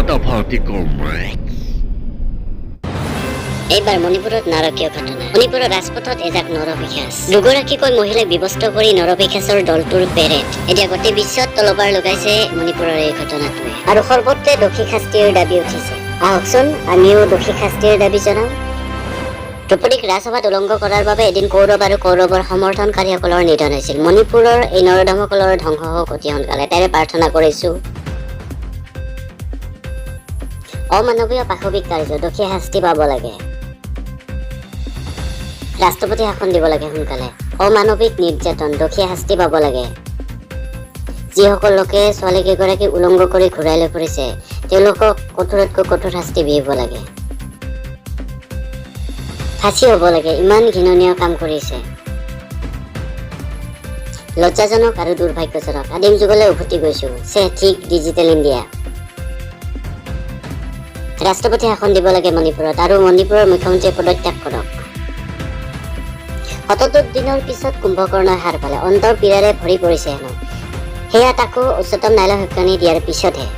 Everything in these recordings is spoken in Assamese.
ফাটাফাটিকৰ মাইক এইবাৰ মণিপুৰত নাৰকীয় ঘটনা মণিপুৰৰ ৰাজপথত এজাক নৰপিশাচ দুগৰাকীকৈ মহিলাক বিবস্ত কৰি নৰপিশাচৰ দলটোৰ পেৰেড এতিয়া গোটেই বিশ্বত তলবাৰ লগাইছে মণিপুৰৰ এই ঘটনাটোৱে আৰু সৰ্বত্ৰে দোষী শাস্তিৰ দাবী উঠিছে আহকচোন আমিও দোষী শাস্তিৰ দাবী জনাওঁ দ্ৰৌপদীক ৰাজসভাত উলংঘ কৰাৰ বাবে এদিন কৌৰৱ আৰু কৌৰৱৰ সমৰ্থনকাৰীসকলৰ নিধন হৈছিল মণিপুৰৰ এই নৰদমসকলৰ ধ্বংস হওক অতি সোনকালে তাৰে প্ৰাৰ্থনা কৰিছো অমানৱীয় পাশবিক কাৰ্য দোষী শাস্তি পাব লাগে ৰাষ্ট্ৰপতি শাসন দিব লাগে সোনকালে অমানৱিক নিৰ্যাতন দোষী শাস্তি পাব লাগে যিসকল লোকে ছোৱালীকেইগৰাকী উলংঘ কৰি ঘূৰাই লৈ ফুৰিছে তেওঁলোকক কঠোৰতকৈ কঠোৰ শাস্তি বিহিব লাগে ফাঁচি হ'ব লাগে ইমান ঘৃণনীয় কাম কৰিছে লজ্জাজনক আৰু দুৰ্ভাগ্যজনক আদিম যুগলৈ উভতি গৈছো ঠিক ডিজিটেল ইণ্ডিয়া ৰাষ্ট্ৰপতি শাসন দিব লাগে মণিপুৰত আৰু মণিপুৰৰ মুখ্যমন্ত্ৰীয়ে পদত্যাগ কৰক ৭৭ দিনৰ পিছত কুম্ভকৰ্ণই হাৰ পালে অন্তৰ পীড়াৰে ভৰি পৰিছে হেনো সেয়া তাকো উচ্চতম ন্যায়ালয় সক্ৰানি দিয়াৰ পিছতহে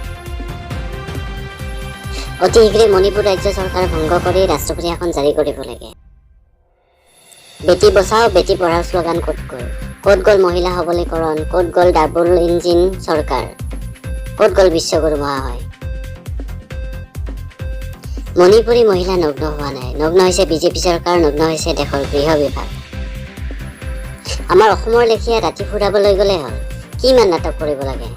অতি শীঘ্ৰে মণিপুৰ ৰাজ্য চৰকাৰ ভংগ কৰি ৰাষ্ট্ৰপতি শাসন জাৰি কৰিব লাগে বেটি বচাও বেটি পঢ়াও শ্লোগান ক'ত গ'ল মহিলা সবলীকৰণ ক'ত গ'ল ডাবল ইঞ্জিন চৰকাৰ ক'ত গ'ল বিশ্বগুৰু মহাশয় মণিপুৰী মহিলা নগ্ন হোৱা নাই নগ্ন হৈছে বিজেপি চৰকাৰ নগ্ন হৈছে দেশৰ গৃহ বিভাগ আমাৰ অসমৰ লেখীয়া ৰাতি ফুৰাবলৈ গ'লে হ'ল কি ইমান নাটক কৰিব লাগে